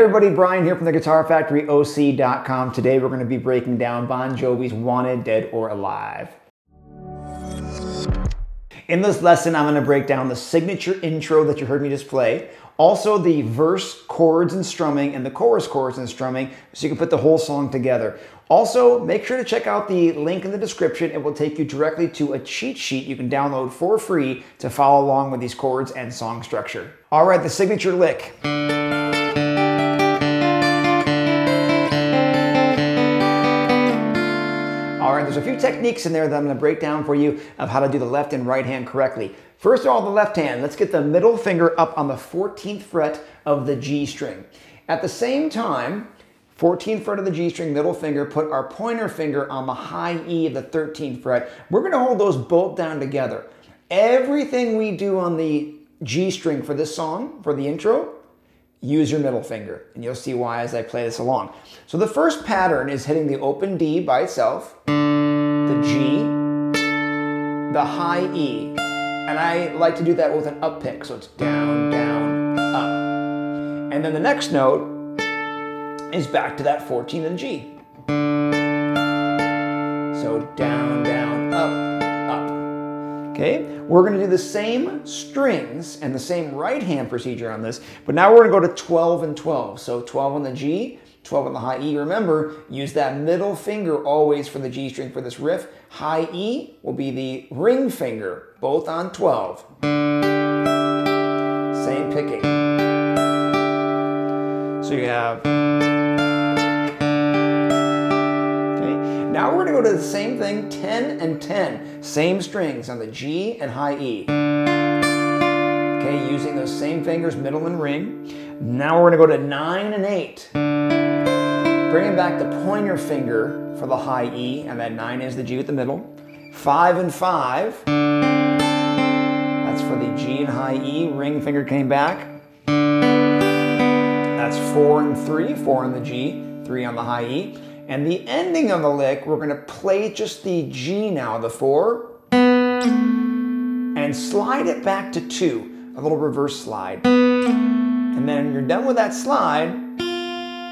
everybody, Brian here from the Guitar Factory OC.com. Today we're going to be breaking down Bon Jovi's Wanted, Dead or Alive. In this lesson, I'm going to break down the signature intro that you heard me just play, also the verse chords and strumming and the chorus chords and strumming, so you can put the whole song together. Also, make sure to check out the link in the description. It will take you directly to a cheat sheet you can download for free to follow along with these chords and song structure. All right, the signature lick. All right, there's a few techniques in there that I'm going to break down for you of how to do the left and right hand correctly. First of all, the left hand, let's get the middle finger up on the 14th fret of the G string. At the same time, 14th fret of the G string, middle finger, put our pointer finger on the high E of the 13th fret. We're going to hold those both down together. Everything we do on the G string for this song, for the intro, use your middle finger, and you'll see why as I play this along. So the first pattern is hitting the open D by itself, the G, the high E, and I like to do that with an up pick, so it's down, down, up. And then the next note is back to that 14th and G. So down, down, up, up. Okay, we're going to do the same strings and the same right hand procedure on this, but now we're going to go to 12 and 12. So 12 on the G, 12 on the high E. Remember, use that middle finger always for the G string for this riff. High E will be the ring finger, both on 12. Same picking. So you have... Now we're going to go to the same thing, 10 and 10. Same strings on the G and high E. Okay, using those same fingers, middle and ring. Now we're going to go to 9 and 8. Bringing back the pointer finger for the high E, and that 9 is the G with the middle. 5 and 5. That's for the G and high E. Ring finger came back. That's 4 and 3. 4 on the G, 3 on the high E. And the ending of the lick, we're going to play just the G now, the 4, and slide it back to 2, a little reverse slide. And then when you're done with that slide,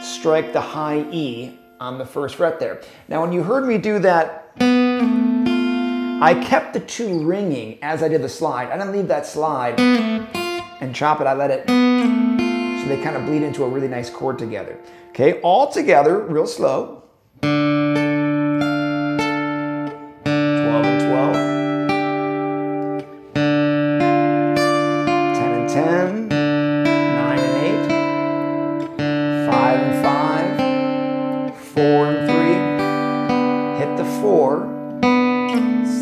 strike the high E on the first fret there. Now when you heard me do that, I kept the 2 ringing as I did the slide. I didn't leave that slide and chop it, I let it, so they kind of bleed into a really nice chord together. Okay, all together, real slow. 12 and 12, 10 and 10, 9 and 8, 5 and 5, 4 and 3, hit the 4,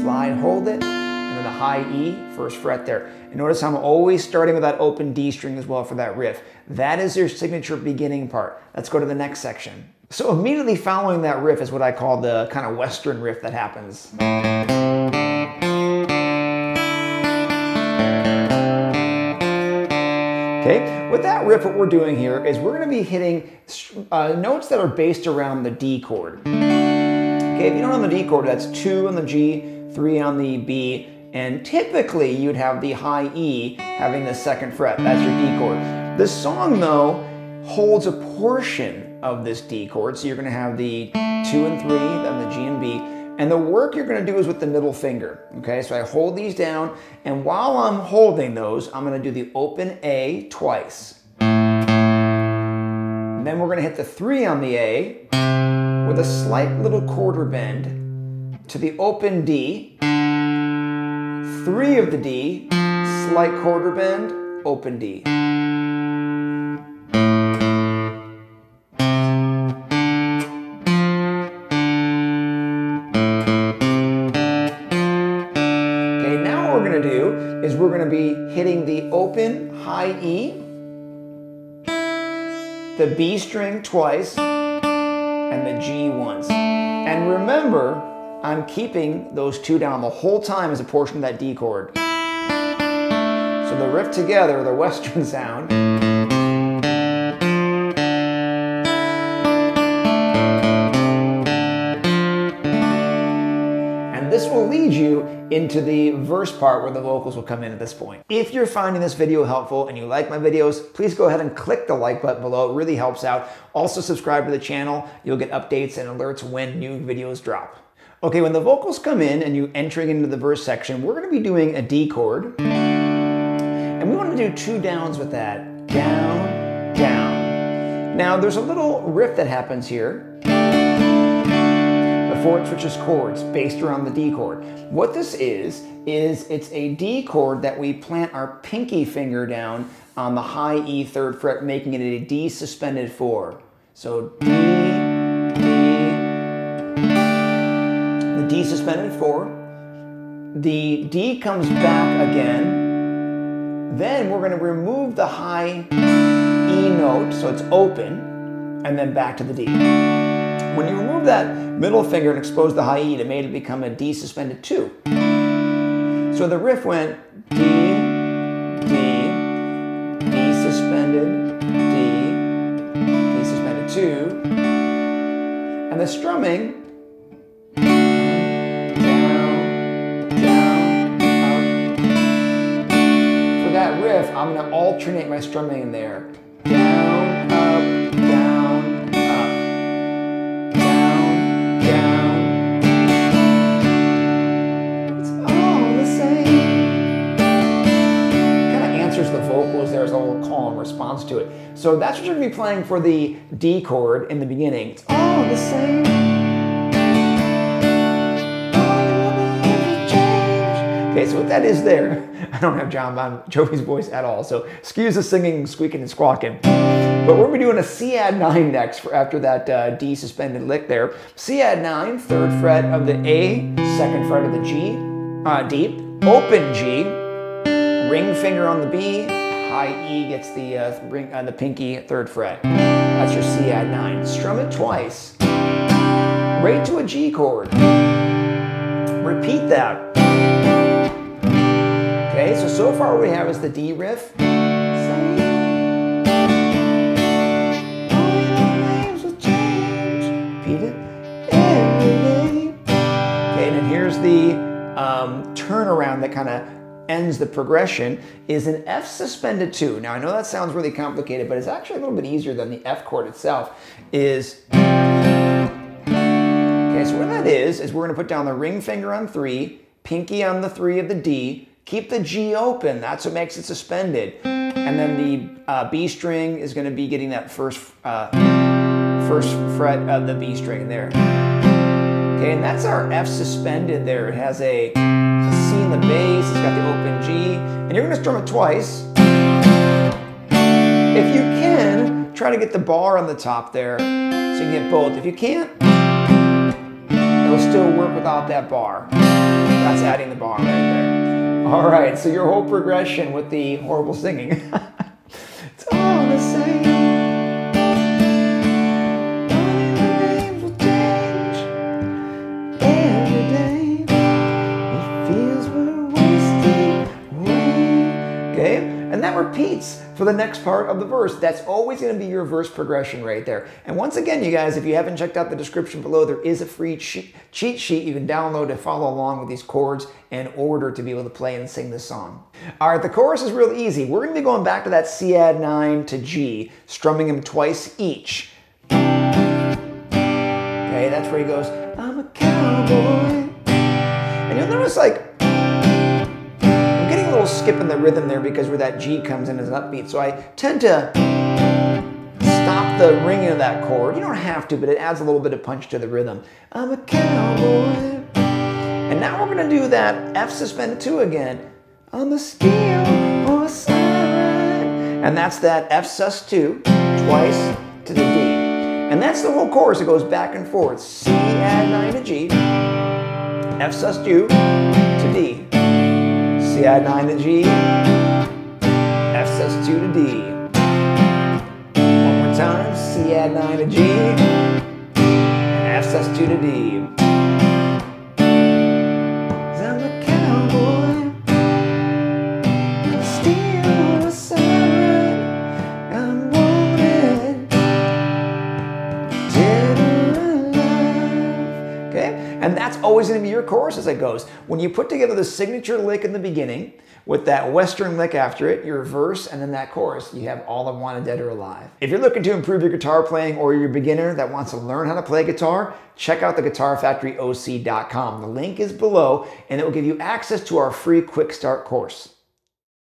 slide, hold it, and then the high E, first fret there. And notice I'm always starting with that open D string as well for that riff. That is your signature beginning part. Let's go to the next section. So immediately following that riff is what I call the kind of Western riff that happens. Okay, with that riff, what we're doing here is we're going to be hitting notes that are based around the D chord. Okay, if you don't know the D chord, that's 2 on the G, 3 on the B, and typically you'd have the high E having the 2nd fret. That's your D chord. This song, though, holds a portion of this D chord, so you're going to have the 2 and 3, then the G and B, and the work you're going to do is with the middle finger. Okay, so I hold these down, and while I'm holding those, I'm going to do the open A twice. And then we're going to hit the 3 on the A with a slight little quarter bend to the open D, 3 of the D, slight quarter bend, open D. Is we're going to be hitting the open high E, the B string twice, and the G once. And remember, I'm keeping those 2 down the whole time as a portion of that D chord. So the riff together, the Western sound. And this will lead you into the verse part where the vocals will come in at this point. If you're finding this video helpful and you like my videos, please go ahead and click the like button below. It really helps out. Also subscribe to the channel. You'll get updates and alerts when new videos drop. Okay, when the vocals come in and you're entering into the verse section, we're going to be doing a D chord. And we want to do 2 downs with that. Down, down. Now there's a little riff that happens here before it switches chords based around the D chord. What this is it's a D chord that we plant our pinky finger down on the high E 3rd fret, making it a D suspended 4. So D, the D suspended 4. The D comes back again. Then we're going to remove the high E note, so it's open, and then back to the D. When you remove that middle finger and expose the high E, it made it become a D suspended 2. So the riff went D, D, D suspended, D, D suspended 2, and the strumming down, down, up. For that riff, I'm going to alternate my strumming in there. Down, up, down, the vocals. There's a little call and response to it. So that's what you're going to be playing for the D chord in the beginning. It's all the same. Okay, so what that is there, I don't have Jovi's voice at all, so excuse the singing, squeaking, and squawking. But we're going to be doing a C add 9 next after that D suspended lick there. C add 9, 3rd fret of the A, 2nd fret of the G, D, open G, ring finger on the B, high E gets the ring on the pinky 3rd fret. That's your C add 9. Strum it twice. Right to a G chord. Repeat that. Okay, so far what we have is the D riff. Repeat it every day. Okay, and then here's the turnaround that kind of ends the progression, is an F suspended 2. Now I know that sounds really complicated, but it's actually a little bit easier than the F chord itself. Okay, so what that is we're going to put down the ring finger on 3, pinky on the 3 of the D, keep the G open, that's what makes it suspended, and then the B string is going to be getting that first fret of the B string there. Okay, and that's our F suspended there. It has a C in the bass, it's got the open G, and you're going to strum it twice. If you can, try to get the bar on the top there, so you can get both. If you can't, it'll still work without that bar. That's adding the bar right there. All right, so your whole progression with the horrible singing. It's all the same. And that repeats for the next part of the verse. That's always going to be your verse progression right there. And once again, you guys, if you haven't checked out the description below, there is a free cheat sheet you can download to follow along with these chords in order to be able to play and sing this song. All right, the chorus is real easy. We're going to be going back to that C add 9 to G, strumming them twice each. Okay, that's where he goes, I'm a cowboy. And you'll notice like, a little skip in the rhythm there because where that G comes in as an upbeat. So I tend to stop the ringing of that chord. You don't have to, but it adds a little bit of punch to the rhythm. I'm a cowboy. And now we're going to do that F suspended 2 again. On the scale or a siren. And that's that F sus 2 twice to the D. And that's the whole chorus. It goes back and forth. C add 9 to G. F sus 2 to D. C add 9 to G, F sus 2 to D. One more time, C add 9 to G, F sus 2 to D. I'm a cowboy, I'm still a siren, I'm wanted, dead or alive. Okay, and that's always always going to be your chorus as it goes. When you put together the signature lick in the beginning with that Western lick after it, your verse, and then that chorus, you have all of Wanted Dead or Alive. If you're looking to improve your guitar playing or you're a beginner that wants to learn how to play guitar, check out the GuitarFactoryOC.com. The link is below and it will give you access to our free quick start course.